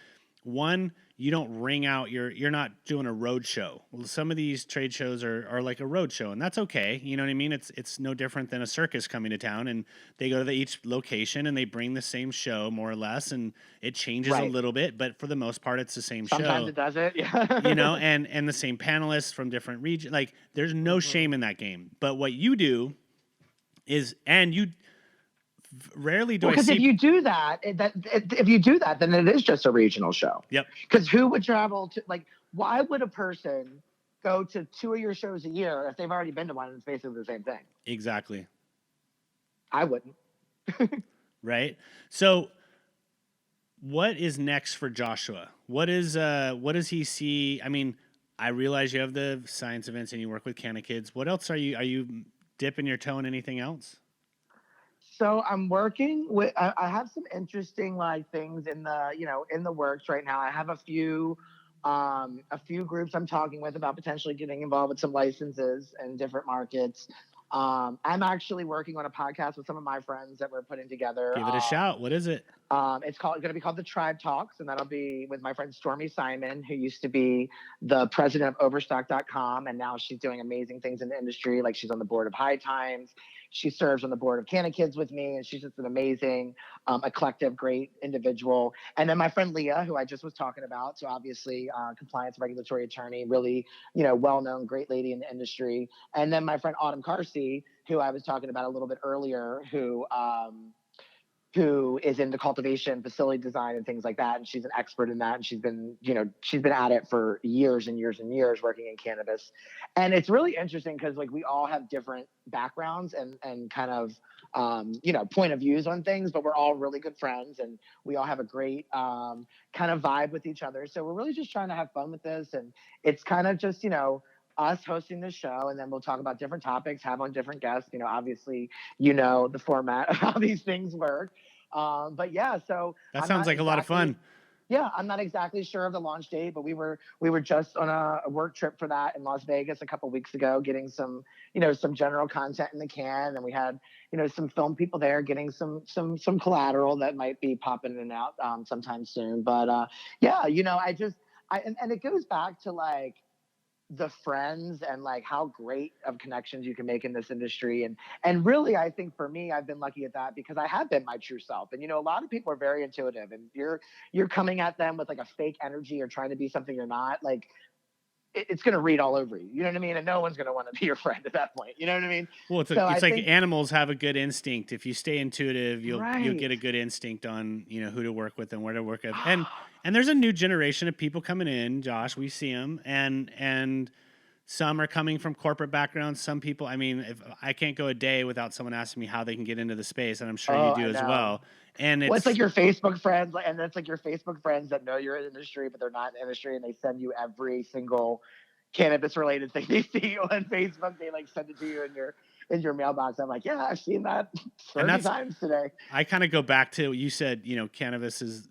one, you don't ring out you're not doing a road show. Well, some of these trade shows are like a road show, and that's okay. You know what I mean? It's no different than a circus coming to town, and they go to each location and they bring the same show more or less, and it changes a Right. little bit, but for the most part, it's the same Sometimes show. it doesn't. Yeah. And the same panelists from different regions. Like, there's no Mhm. shame in that game. But what you do is, and you rarely do Well, I because if see. you do that, if you do that, then it is just a regional show. Yep. Because who would travel to, like, why would a person go to 2 of your shows a year if they've already been to one and it's basically the same thing? Exactly. I wouldn't. Right. So, what is next for Joshua? What does he see? I mean, I realize you have the science events and you work with Canna Kids. What else are you dipping your toe in anything else? So I'm working with. I have some interesting like things in the in the works right now. I have a few groups I'm talking with about potentially getting involved with some licenses in different markets. I'm actually working on a podcast with some of my friends that we're putting together. Give it a shout. What is it? It's going to be called the Tribe Talks, and that'll be with my friend Stormy Simon, who used to be the president of Overstock.com, and now she's doing amazing things in the industry. Like, she's on the board of High Times. She serves on the board of Canna Kids with me, and she's just an amazing, eclectic, great individual. And then my friend Leah, who I just was talking about, so obviously compliance regulatory attorney, really well-known, great lady in the industry. And then my friend Autumn Carsey, who I was talking about a little bit earlier, who is into cultivation, facility design, and things like that. And she's an expert in that. And she's been at it for years and years and years working in cannabis. And it's really interesting because like we all have different backgrounds and kind of, point of views on things, but we're all really good friends and we all have a great kind of vibe with each other. So we're really just trying to have fun with this. And it's kind of just, us hosting the show, and then we'll talk about different topics, have on different guests. Obviously, the format of how these things work. But yeah, so That I'm sounds not like a lot of fun. Yeah, I'm not exactly sure of the launch date, but we were just on a work trip for that in Las Vegas a couple weeks ago, getting some some general content in the can, and we had some film people there getting some collateral that might be popping in and out sometime soon. But yeah, and it goes back to like the friends and like how great of connections you can make in this industry. And really, I think for me, I've been lucky at that because I have been my true self. And a lot of people are very intuitive, and you're coming at them with like a fake energy or trying to be something you're not. Like, it's going to read all over you. You know what I mean? And no one's going to want to be your friend at that point. You know what I mean? Well, So I it's like think animals have a good instinct. If you stay intuitive, you'll right. get a good instinct on who to work with and where to work with. And there's a new generation of people coming in, Josh. We see them, and some are coming from corporate backgrounds. Some people, I mean, if I can't go a day without someone asking me how they can get into the space, and I'm sure you Oh, do I as know. well. And Well, it's like it's your Facebook friends, and it's like your Facebook friends that know you're in the industry, but they're not in the industry, and they send you every single cannabis related thing they see on Facebook. They like send it to you in your mailbox. I'm like, yeah, I've seen that and 30 that's times today. I kind of go back to you said, cannabis is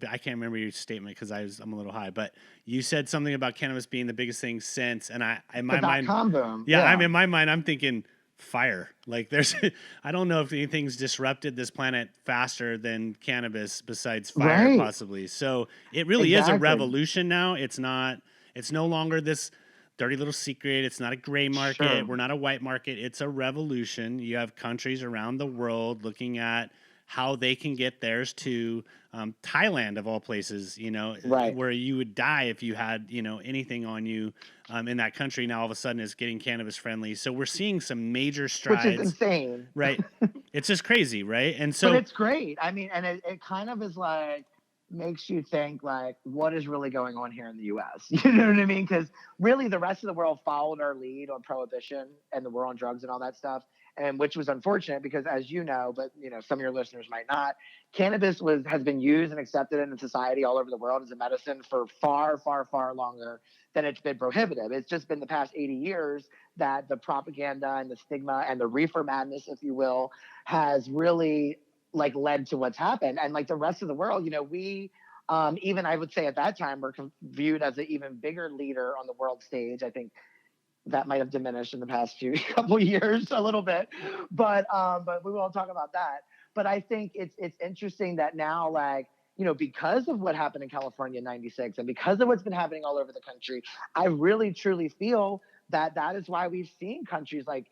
I can't remember your statement because I'm a little high, but you said something about cannabis being the biggest thing since, and I in The my mind, .com boom. yeah, I'm in my mind, I'm thinking fire. Like there's, I don't know if anything's disrupted this planet faster than cannabis besides fire, Right. possibly. So it really is a Exactly. revolution now. It's no longer this dirty little secret. It's not a gray market. Sure. We're not a white market. It's a revolution. You have countries around the world looking at how they can get theirs to Thailand of all places, Right. where you would die if you had, anything on you in that country. Now all of a sudden is getting cannabis friendly. So we're seeing some major strides. Which is insane. Right. It's just crazy, right? And so but it's great. I mean, and it kind of is like makes you think like what is really going on here in the US. You know what I mean? Because really the rest of the world followed our lead on prohibition and the war on drugs and all that stuff. And which was unfortunate because as you know, but some of your listeners might not, cannabis has been used and accepted in society all over the world as a medicine for far, far, far longer than it's been prohibited. It's just been the past 80 years that the propaganda and the stigma and the reefer madness, if you will, has really like led to what's happened. And like the rest of the world, we even I would say at that time were viewed as an even bigger leader on the world stage. I think that might have diminished in the past couple of years a little bit, but we won't talk about that. But I think it's interesting that now, like, because of what happened in California in 96 and because of what's been happening all over the country, I really, truly feel that is why we've seen countries like,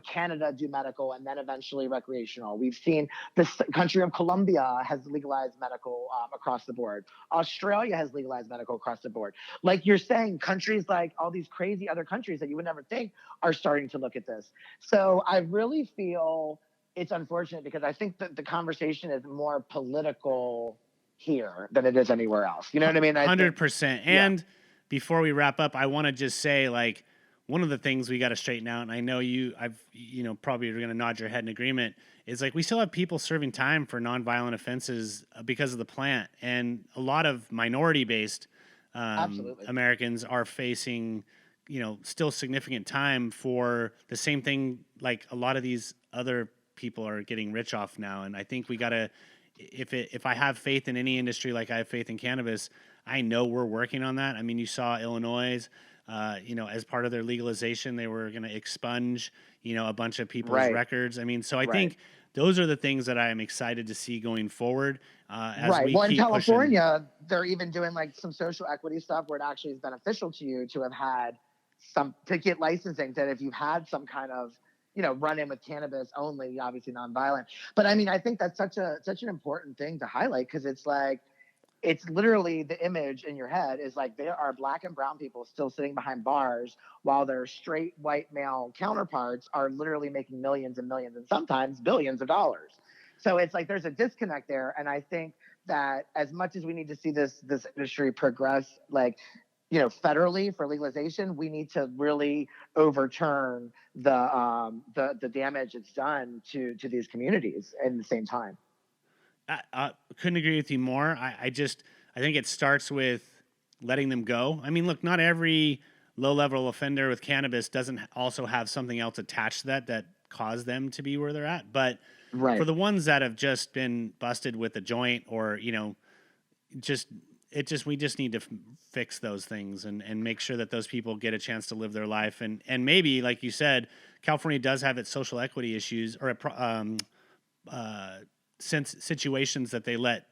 Canada do medical and then eventually recreational. We've seen the country of Colombia has legalized medical across the board. Australia has legalized medical across the board. Like you're saying, countries like all these crazy other countries that you would never think are starting to look at this. So I really feel it's unfortunate because I think that the conversation is more political here than it is anywhere else. You know what I mean? 100%. And before we wrap up, I want to just say, like, one of the things we got to straighten out, and I know probably you're going to nod your head in agreement, is like we still have people serving time for nonviolent offenses because of the plant, and a lot of minority-based Americans are facing, still significant time for the same thing. Like a lot of these other people are getting rich off now, and I think we got to. If I have faith in any industry like I have faith in cannabis, I know we're working on that. I mean, you saw Illinois. As part of their legalization, they were going to expunge, a bunch of people's records. I mean, so I think those are the things that I am excited to see going forward. As we in keep California, they're even doing like some social equity stuff where it actually is beneficial to you to have had to get licensing. That if you've had some kind of run in with cannabis only, obviously nonviolent. But I mean, I think that's such an important thing to highlight because it's like. It's literally the image in your head is like there are black and brown people still sitting behind bars while their straight white male counterparts are literally making millions and millions and sometimes billions of dollars. So it's like there's a disconnect there. And I think that as much as we need to see this industry progress, like, federally for legalization, we need to really overturn the damage it's done to these communities at the same time. I couldn't agree with you more. I think it starts with letting them go. I mean, look, not every low-level offender with cannabis doesn't also have something else attached to that caused them to be where they're at. But for the ones that have just been busted with a joint or, we just need to fix those things and make sure that those people get a chance to live their life. And maybe, like you said, California does have its social equity issues or situations that they let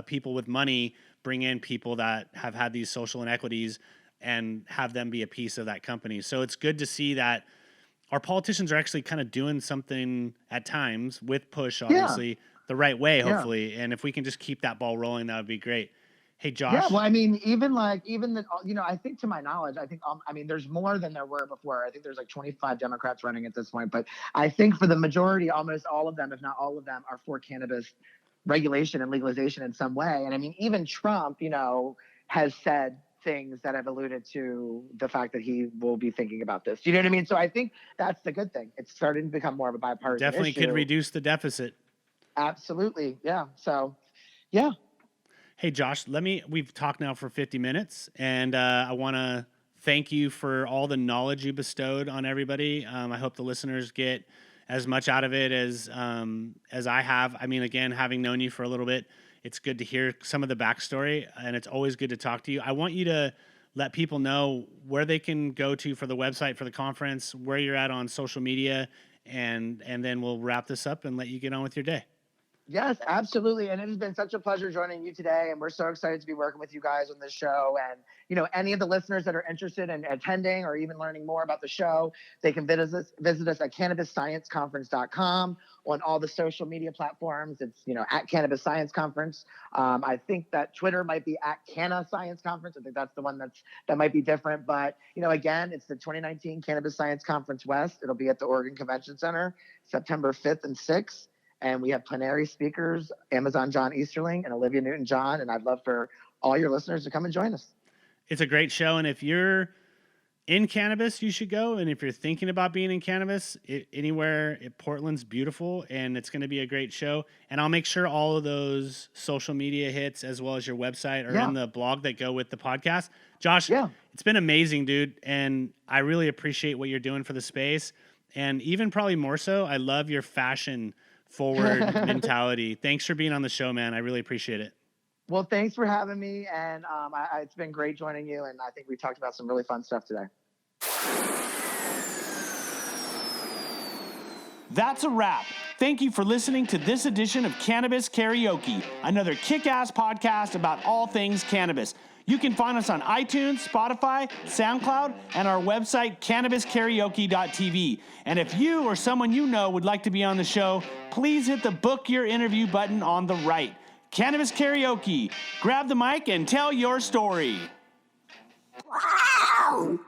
people with money bring in people that have had these social inequities and have them be a piece of that company. So it's good to see that our politicians are actually kind of doing something at times with push, obviously, the right way, hopefully. And if we can just keep that ball rolling, that would be great. Hey, Josh. Yeah, well, I mean, even the, I think to my knowledge, there's more than there were before. I think there's like 25 Democrats running at this point, but I think for the majority, almost all of them, if not all of them, are for cannabis regulation and legalization in some way. And I mean, even Trump, has said things that have alluded to the fact that he will be thinking about this. Do you know what I mean? So I think that's the good thing. It's starting to become more of a bipartisan Definitely issue. Could reduce the deficit. Absolutely. Yeah. So, yeah. Hey, Josh, we've talked now for 50 minutes, and I want to thank you for all the knowledge you bestowed on everybody. I hope the listeners get as much out of it as I have. I mean, again, having known you for a little bit, it's good to hear some of the backstory, and it's always good to talk to you. I want you to let people know where they can go to for the website for the conference, where you're at on social media, and then we'll wrap this up and let you get on with your day. Yes, absolutely. And it has been such a pleasure joining you today. And we're so excited to be working with you guys on this show. And, any of the listeners that are interested in attending or even learning more about the show, they can visit us at CannabisScienceConference.com on all the social media platforms. It's, at Cannabis Science Conference. I think that Twitter might be at Canna Science Conference. I think that's the one that might be different. But, again, it's the 2019 Cannabis Science Conference West. It'll be at the Oregon Convention Center, September 5th and 6th. And we have plenary speakers, Amazon John Easterling and Olivia Newton-John. And I'd love for all your listeners to come and join us. It's a great show. And if you're in cannabis, you should go. And if you're thinking about being in cannabis, anywhere, Portland's beautiful. And it's going to be a great show. And I'll make sure all of those social media hits, as well as your website, are in the blog that go with the podcast. Josh, it's been amazing, dude. And I really appreciate what you're doing for the space. And even probably more so, I love your fashion forward mentality. Thanks for being on the show, man. I really appreciate it. Well, thanks for having me. And it's been great joining you. And I think we talked about some really fun stuff today. That's a wrap. Thank you for listening to this edition of Cannabis Karaoke, another kick-ass podcast about all things cannabis. You can find us on iTunes, Spotify, SoundCloud, and our website, cannabiskaraoke.tv. And if you or someone you know would like to be on the show, please hit the book your interview button on the right. Cannabis Karaoke. Grab the mic and tell your story. Wow!